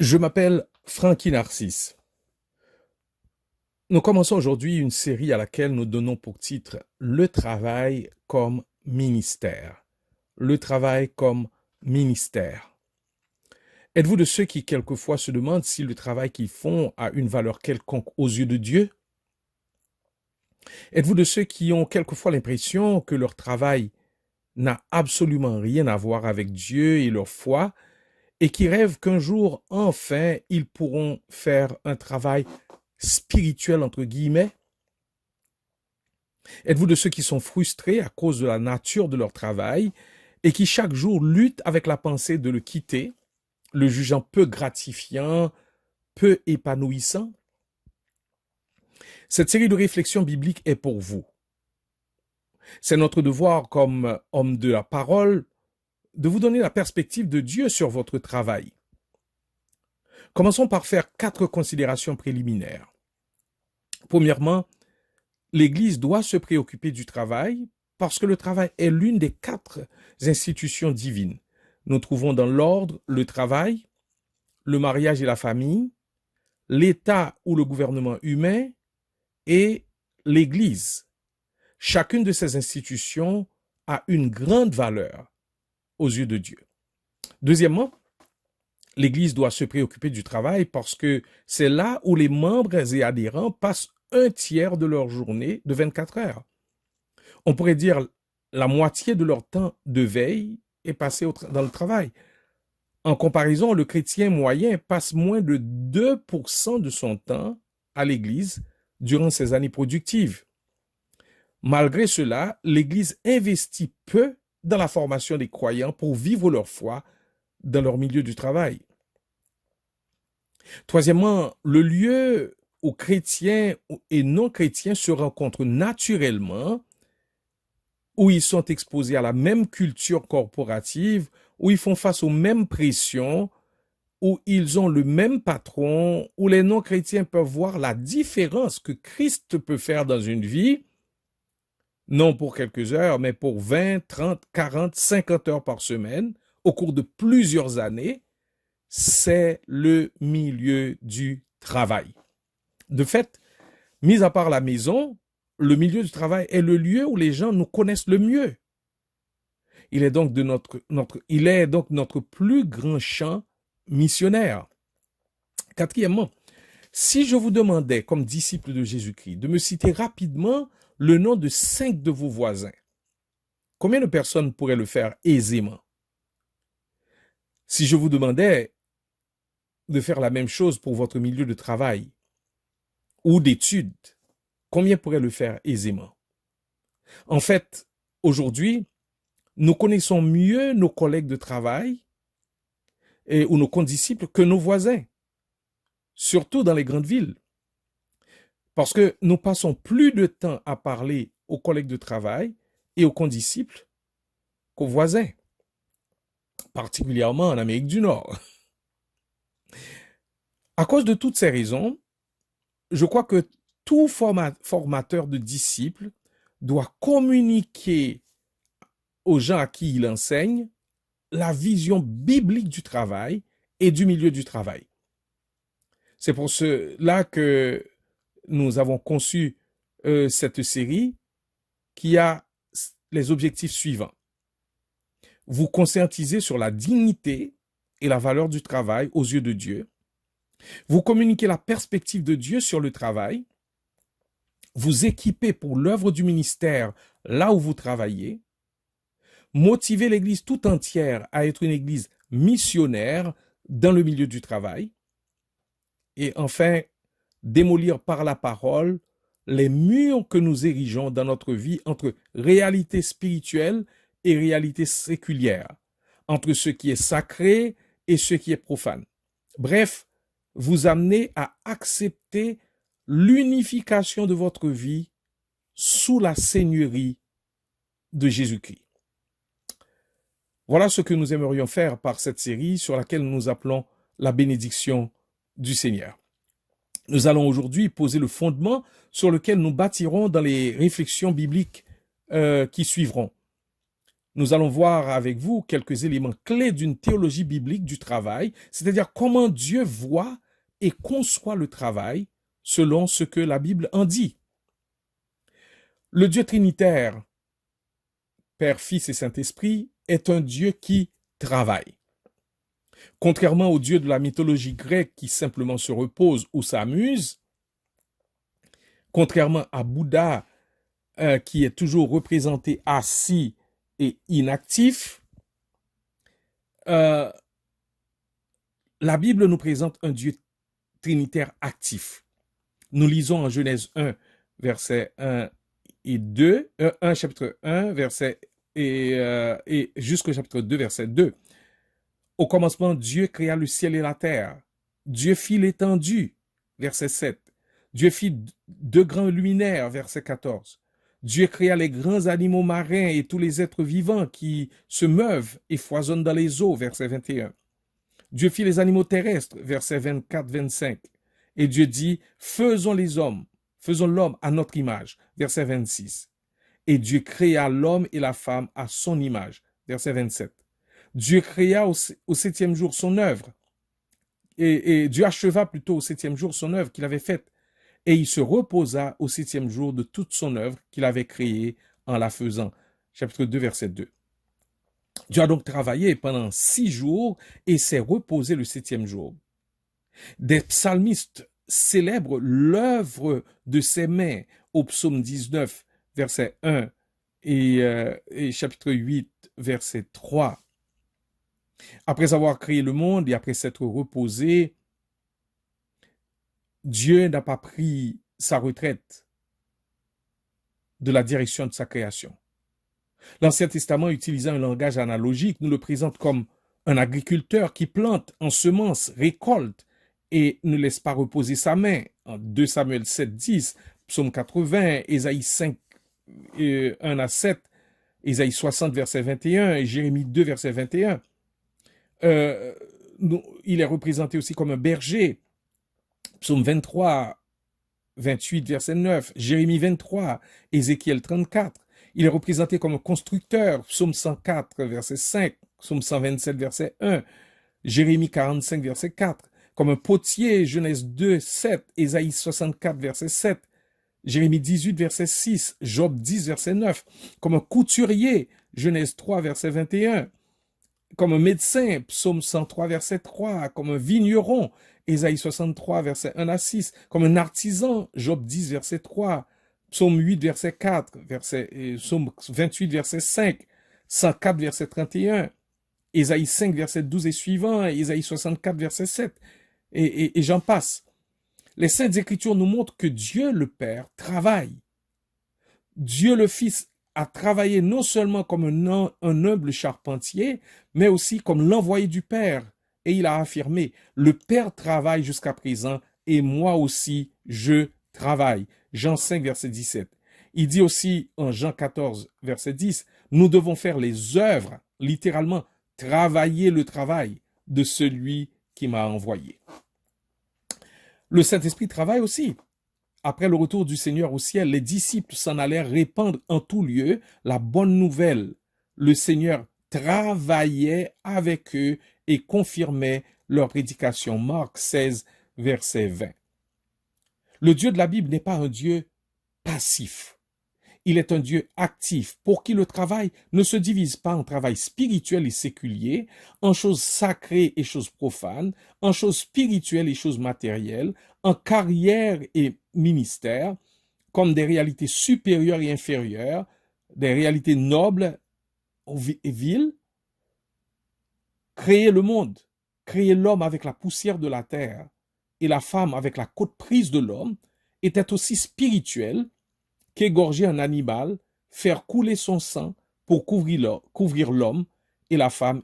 Je m'appelle Frankie Narcisse. Nous commençons aujourd'hui une série à laquelle nous donnons pour titre Le travail comme ministère. Le travail comme ministère. Êtes-vous de ceux qui quelquefois se demandent si le travail qu'ils font a une valeur quelconque aux yeux de Dieu? Êtes-vous de ceux qui ont quelquefois l'impression que leur travail n'a absolument rien à voir avec Dieu et leur foi et qui rêvent qu'un jour, enfin, ils pourront faire un travail spirituel, entre guillemets? Êtes-vous de ceux qui sont frustrés à cause de la nature de leur travail et qui chaque jour luttent avec la pensée de le quitter, le jugeant peu gratifiant, peu épanouissant? Cette série de réflexions bibliques est pour vous. C'est notre devoir comme homme de la parole de vous donner la perspective de Dieu sur votre travail. Commençons par faire 4 considérations préliminaires. Premièrement, l'Église doit se préoccuper du travail parce que le travail est l'une des 4 institutions divines. Nous trouvons dans l'ordre le travail, le mariage et la famille, l'État ou le gouvernement humain et l'Église. Chacune de ces institutions a une grande valeur aux yeux de Dieu. Deuxièmement, l'Église doit se préoccuper du travail parce que c'est là où les membres et adhérents passent un tiers de leur journée de 24 heures. On pourrait dire la moitié de leur temps de veille est passé dans le travail. En comparaison, le chrétien moyen passe moins de 2% de son temps à l'Église durant ses années productives. Malgré cela, l'Église investit peu dans la formation des croyants pour vivre leur foi dans leur milieu du travail. Troisièmement, le lieu où chrétiens et non-chrétiens se rencontrent naturellement, où ils sont exposés à la même culture corporative, où ils font face aux mêmes pressions, où ils ont le même patron, où les non-chrétiens peuvent voir la différence que Christ peut faire dans une vie, non pour quelques heures, mais pour 20, 30, 40, 50 heures par semaine, au cours de plusieurs années, c'est le milieu du travail. De fait, mis à part la maison, le milieu du travail est le lieu où les gens nous connaissent le mieux. Il est donc notre plus grand champ missionnaire. Quatrièmement, si je vous demandais, comme disciple de Jésus-Christ, de me citer rapidement le nom de 5 de vos voisins, combien de personnes pourraient le faire aisément? Si je vous demandais de faire la même chose pour votre milieu de travail ou d'études, combien pourraient le faire aisément? En fait, aujourd'hui, nous connaissons mieux nos collègues de travail ou nos condisciples que nos voisins, surtout dans les grandes villes. Parce que nous passons plus de temps à parler aux collègues de travail et aux condisciples qu'aux voisins, particulièrement en Amérique du Nord. À cause de toutes ces raisons, je crois que tout formateur de disciples doit communiquer aux gens à qui il enseigne la vision biblique du travail et du milieu du travail. C'est pour cela que nous avons conçu cette série qui a les objectifs suivants. Vous conscientiser sur la dignité et la valeur du travail aux yeux de Dieu. Vous communiquer la perspective de Dieu sur le travail. Vous équiper pour l'œuvre du ministère là où vous travaillez. Motiver l'Église tout entière à être une Église missionnaire dans le milieu du travail. Et enfin, démolir par la parole les murs que nous érigeons dans notre vie entre réalité spirituelle et réalité séculière, entre ce qui est sacré et ce qui est profane. Bref, vous amener à accepter l'unification de votre vie sous la seigneurie de Jésus-Christ. Voilà ce que nous aimerions faire par cette série sur laquelle nous appelons la bénédiction du Seigneur. Nous allons aujourd'hui poser le fondement sur lequel nous bâtirons dans les réflexions bibliques qui suivront. Nous allons voir avec vous quelques éléments clés d'une théologie biblique du travail, c'est-à-dire comment Dieu voit et conçoit le travail selon ce que la Bible en dit. Le Dieu trinitaire, Père, Fils et Saint-Esprit, est un Dieu qui travaille. Contrairement au Dieu de la mythologie grecque qui simplement se repose ou s'amuse, contrairement à Bouddha qui est toujours représenté assis et inactif, la Bible nous présente un Dieu trinitaire actif. Nous lisons en Genèse 1, versets 1 et 2, 1 chapitre 1, verset et jusqu'au chapitre 2, verset 2. Au commencement, Dieu créa le ciel et la terre. Dieu fit l'étendue, verset 7. Dieu fit deux grands luminaires, verset 14. Dieu créa les grands animaux marins et tous les êtres vivants qui se meuvent et foisonnent dans les eaux, verset 21. Dieu fit les animaux terrestres, verset 24-25. Et Dieu dit, faisons l'homme à notre image, verset 26. Et Dieu créa l'homme et la femme à son image, verset 27. Dieu créa au septième jour son œuvre, et Dieu acheva plutôt au septième jour son œuvre qu'il avait faite, et il se reposa au septième jour de toute son œuvre qu'il avait créée en la faisant. Chapitre 2, verset 2. Dieu a donc travaillé pendant 6 jours et s'est reposé le septième jour. Des psalmistes célèbrent l'œuvre de ses mains au psaume 19, verset 1 et chapitre 8, verset 3. Après avoir créé le monde et après s'être reposé, Dieu n'a pas pris sa retraite de la direction de sa création. L'Ancien Testament, utilisant un langage analogique, nous le présente comme un agriculteur qui plante, ensemence, récolte et ne laisse pas reposer sa main. En 2 Samuel 7, 10, Psaume 80, Ésaïe 5, 1 à 7, Ésaïe 60, verset 21 et Jérémie 2, verset 21. Il est représenté aussi comme un berger. Psaume 23, 28, verset 9, Jérémie 23, Ézéchiel 34. Il est représenté comme un constructeur. Psaume 104, verset 5, Psaume 127, verset 1, Jérémie 45, verset 4. Comme un potier, Genèse 2, 7, Ésaïe 64, verset 7, Jérémie 18, verset 6, Job 10, verset 9. Comme un couturier, Genèse 3, verset 21. Comme un médecin, Psaume 103, verset 3, comme un vigneron, Ésaïe 63, verset 1 à 6, comme un artisan, Job 10, verset 3, Psaume 8, verset 4, Psaume 28, verset 5, 104, verset 31, Ésaïe 5, verset 12 et suivant, Ésaïe 64, verset 7, et j'en passe. Les Saintes Écritures nous montrent que Dieu le Père travaille. Dieu le Fils a travaillé non seulement comme un humble charpentier, mais aussi comme l'envoyé du Père. Et il a affirmé, le Père travaille jusqu'à présent, et moi aussi, je travaille. Jean 5, verset 17. Il dit aussi en Jean 14, verset 10, nous devons faire les œuvres, littéralement, travailler le travail de celui qui m'a envoyé. Le Saint-Esprit travaille aussi. Après le retour du Seigneur au ciel, les disciples s'en allèrent répandre en tout lieu la bonne nouvelle. Le Seigneur travaillait avec eux et confirmait leur prédication. Marc 16, verset 20. Le Dieu de la Bible n'est pas un Dieu passif. Il est un Dieu actif, pour qui le travail ne se divise pas en travail spirituel et séculier, en choses sacrées et choses profanes, en choses spirituelles et choses matérielles, en carrière et ministère, comme des réalités supérieures et inférieures, des réalités nobles et viles. Créer le monde, créer l'homme avec la poussière de la terre et la femme avec la côte prise de l'homme, était aussi spirituel qu'égorger un animal, faire couler son sang pour couvrir l'homme et la femme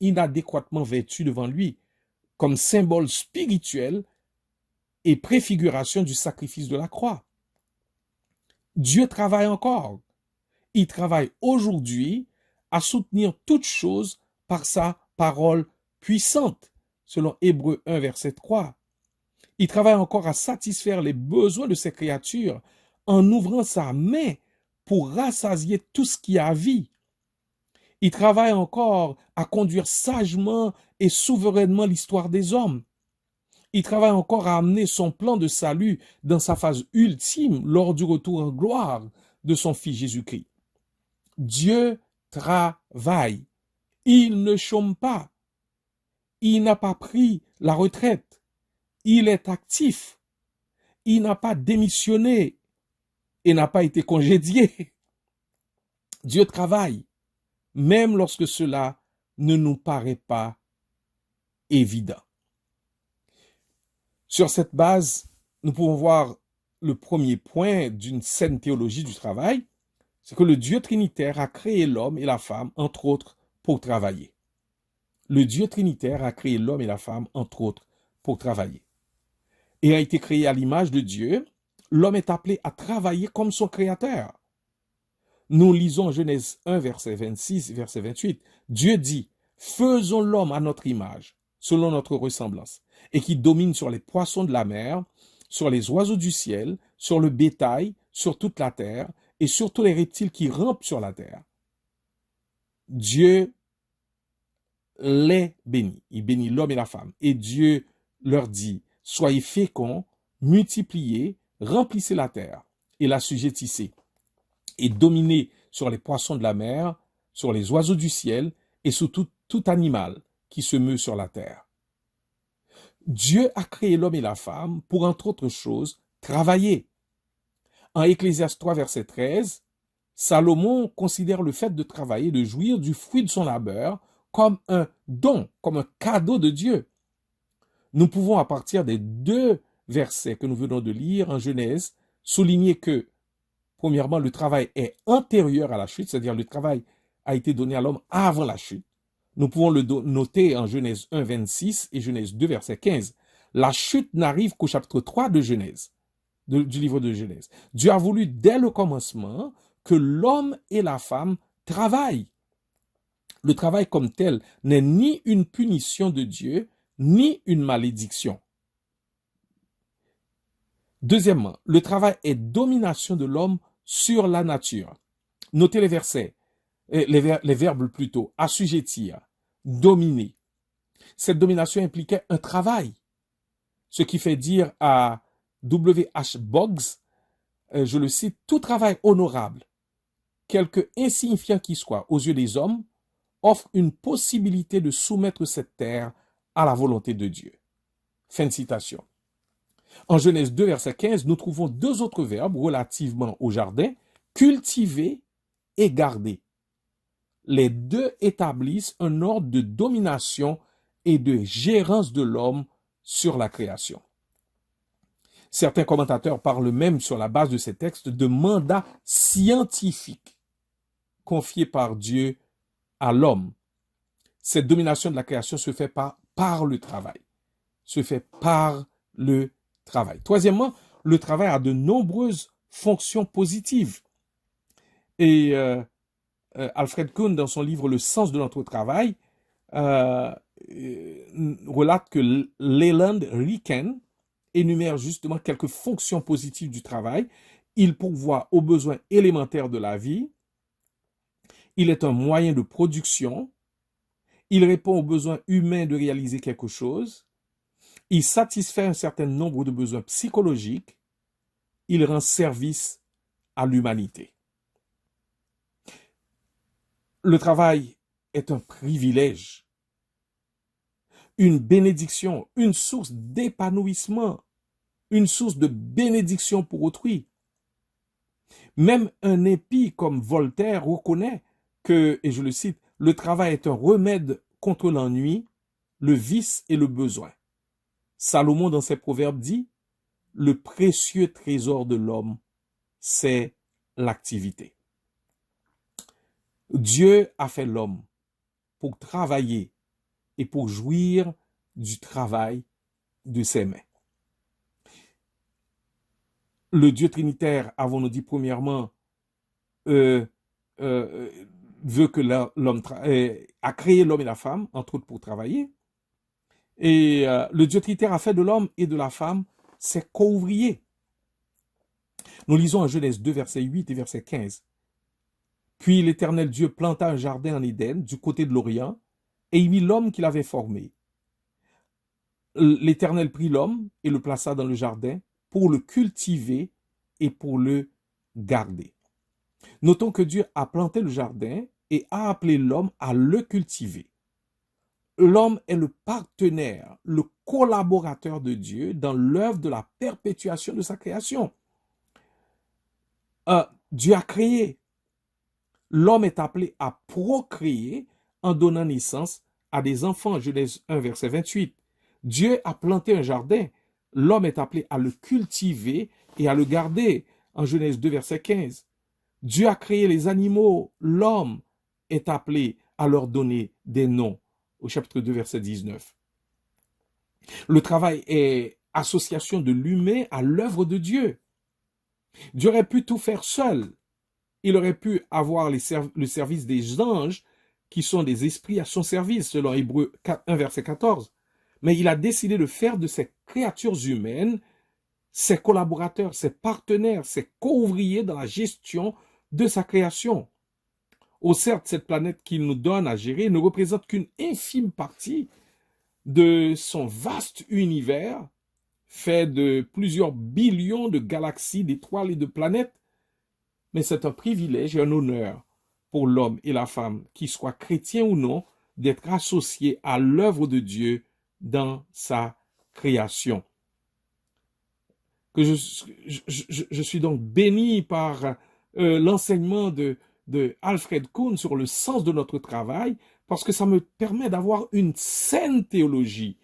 inadéquatement vêtus devant lui, comme symbole spirituel et préfiguration du sacrifice de la croix. Dieu travaille encore. Il travaille aujourd'hui à soutenir toutes choses par sa parole puissante, selon Hébreux 1, verset 3. Il travaille encore à satisfaire les besoins de ses créatures en ouvrant sa main pour rassasier tout ce qui a vie. Il travaille encore à conduire sagement et souverainement l'histoire des hommes. Il travaille encore à amener son plan de salut dans sa phase ultime lors du retour en gloire de son Fils Jésus-Christ. Dieu travaille. Il ne chôme pas. Il n'a pas pris la retraite. Il est actif. Il n'a pas démissionné et n'a pas été congédié. Dieu travaille, même lorsque cela ne nous paraît pas évident. Sur cette base, nous pouvons voir le premier point d'une saine théologie du travail, c'est que le Dieu trinitaire a créé l'homme et la femme, entre autres, pour travailler. Le Dieu trinitaire a créé l'homme et la femme, entre autres, pour travailler. Et a été créé à l'image de Dieu, l'homme est appelé à travailler comme son créateur. Nous lisons Genèse 1, verset 26, verset 28. Dieu dit, faisons l'homme à notre image, selon notre ressemblance, et qui domine sur les poissons de la mer, sur les oiseaux du ciel, sur le bétail, sur toute la terre, et sur tous les reptiles qui rampent sur la terre. Dieu les bénit. Il bénit l'homme et la femme. Et Dieu leur dit, soyez féconds, multipliez, remplissez la terre et l'assujettissez, et dominez sur les poissons de la mer, sur les oiseaux du ciel, et sur tout animal qui se meut sur la terre. Dieu a créé l'homme et la femme pour, entre autres choses, travailler. En Ecclésiaste 3, verset 13, Salomon considère le fait de travailler, de jouir du fruit de son labeur, comme un don, comme un cadeau de Dieu. Nous pouvons, à partir des 2 versets que nous venons de lire en Genèse, souligner que, premièrement, le travail est antérieur à la chute, c'est-à-dire le travail a été donné à l'homme avant la chute. Nous pouvons le noter en Genèse 1, 26 et Genèse 2, verset 15. La chute n'arrive qu'au chapitre 3 de Genèse, du livre de Genèse. Dieu a voulu, dès le commencement, que l'homme et la femme travaillent. Le travail comme tel n'est ni une punition de Dieu, ni une malédiction. Deuxièmement, le travail est domination de l'homme sur la nature. Notez les versets, les verbes plutôt, assujettir, dominer. Cette domination impliquait un travail, ce qui fait dire à W. H. Boggs, je le cite, tout travail honorable, quelque insignifiant qu'il soit aux yeux des hommes, offre une possibilité de soumettre cette terre à la volonté de Dieu. Fin de citation. En Genèse 2, verset 15, nous trouvons 2 autres verbes relativement au jardin, cultiver et garder. Les 2 établissent un ordre de domination et de gérance de l'homme sur la création. Certains commentateurs parlent même, sur la base de ces textes, de mandat scientifique confié par Dieu à l'homme. Cette domination de la création se fait par le travail. Se fait par le travail. Troisièmement, le travail a de nombreuses fonctions positives. Et Alfred Kuhn, dans son livre Le sens de notre travail, relate que Leland Ricken énumère justement quelques fonctions positives du travail. Il pourvoit aux besoins élémentaires de la vie. Il est un moyen de production. Il répond aux besoins humains de réaliser quelque chose. Il satisfait un certain nombre de besoins psychologiques. Il rend service à l'humanité. Le travail est un privilège, une bénédiction, une source d'épanouissement, une source de bénédiction pour autrui. Même un impie comme Voltaire reconnaît que, et je le cite, le travail est un remède contre l'ennui, le vice et le besoin. Salomon, dans ses proverbes, dit « Le précieux trésor de l'homme, c'est l'activité. » Dieu a fait l'homme pour travailler et pour jouir du travail de ses mains. Le Dieu trinitaire, avons-nous dit premièrement, veut que l'homme a créé l'homme et la femme, entre autres pour travailler. Et le Dieu trinitaire a fait de l'homme et de la femme ses co-ouvriers. Nous lisons en Genèse 2, verset 8 et verset 15. Puis l'Éternel Dieu planta un jardin en Éden, du côté de l'Orient, et y mit l'homme qu'il avait formé. L'Éternel prit l'homme et le plaça dans le jardin pour le cultiver et pour le garder. Notons que Dieu a planté le jardin et a appelé l'homme à le cultiver. L'homme est le partenaire, le collaborateur de Dieu dans l'œuvre de la perpétuation de sa création. Dieu a créé. L'homme est appelé à procréer en donnant naissance à des enfants. Genèse 1, verset 28. Dieu a planté un jardin. L'homme est appelé à le cultiver et à le garder. En Genèse 2, verset 15. Dieu a créé les animaux. L'homme est appelé à leur donner des noms. Au chapitre 2, verset 19. Le travail est association de l'humain à l'œuvre de Dieu. Dieu aurait pu tout faire seul. Il aurait pu avoir le service des anges qui sont des esprits à son service, selon Hébreux 1, verset 14. Mais il a décidé de faire de ces créatures humaines ses collaborateurs, ses partenaires, ses co-ouvriers dans la gestion de sa création. Oh, certes, cette planète qu'il nous donne à gérer ne représente qu'une infime partie de son vaste univers, fait de plusieurs billions de galaxies, d'étoiles et de planètes, mais c'est un privilège et un honneur pour l'homme et la femme, qu'ils soient chrétiens ou non, d'être associés à l'œuvre de Dieu dans sa création. Que je suis donc béni par l'enseignement de Alfred Kuhn sur le sens de notre travail, parce que ça me permet d'avoir une saine théologie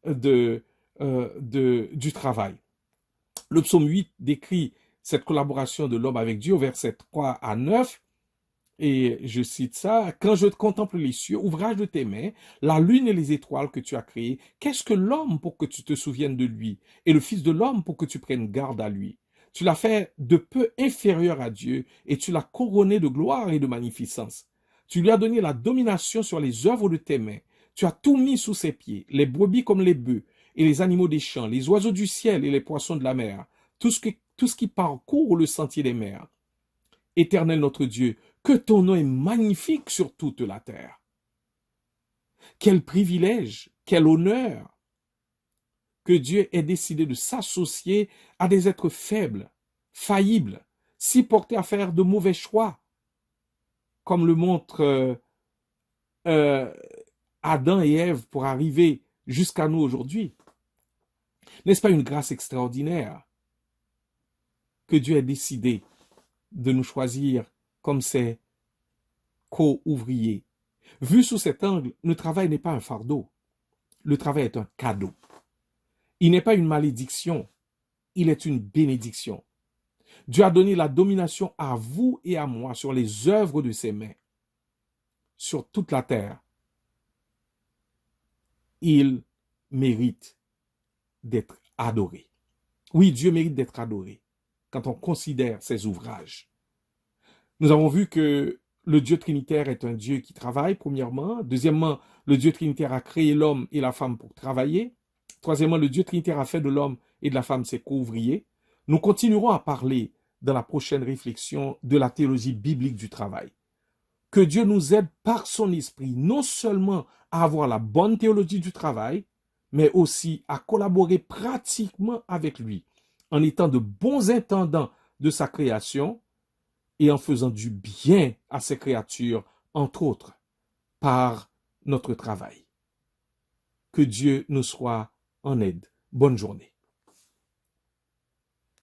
du travail. Le psaume 8 décrit cette collaboration de l'homme avec Dieu au verset 3 à 9, et je cite ça: « Quand je contemple les cieux, ouvrage de tes mains, la lune et les étoiles que tu as créées, qu'est-ce que l'homme pour que tu te souviennes de lui, et le fils de l'homme pour que tu prennes garde à lui? Tu l'as fait de peu inférieur à Dieu, et tu l'as couronné de gloire et de magnificence. Tu lui as donné la domination sur les œuvres de tes mains. Tu as tout mis sous ses pieds, les brebis comme les bœufs, et les animaux des champs, les oiseaux du ciel et les poissons de la mer, tout ce qui parcourt le sentier des mers. Éternel notre Dieu, que ton nom est magnifique sur toute la terre. Quel privilège, quel honneur que Dieu ait décidé de s'associer à des êtres faibles, faillibles, si portés à faire de mauvais choix, comme le montrent Adam et Ève pour arriver jusqu'à nous aujourd'hui. N'est-ce pas une grâce extraordinaire que Dieu ait décidé de nous choisir comme ses co-ouvriers? Vu sous cet angle, le travail n'est pas un fardeau. Le travail est un cadeau. Il n'est pas une malédiction, il est une bénédiction. Dieu a donné la domination à vous et à moi sur les œuvres de ses mains, sur toute la terre. Il mérite d'être adoré. Oui, Dieu mérite d'être adoré quand on considère ses ouvrages. Nous avons vu que le Dieu trinitaire est un Dieu qui travaille, premièrement. Deuxièmement, le Dieu trinitaire a créé l'homme et la femme pour travailler. Troisièmement, le Dieu trinitaire a fait de l'homme et de la femme ses co-ouvriers. Nous continuerons à parler dans la prochaine réflexion de la théologie biblique du travail. Que Dieu nous aide par son esprit, non seulement à avoir la bonne théologie du travail, mais aussi à collaborer pratiquement avec lui, en étant de bons intendants de sa création et en faisant du bien à ses créatures, entre autres, par notre travail. Que Dieu nous soit en aide. Bonne journée.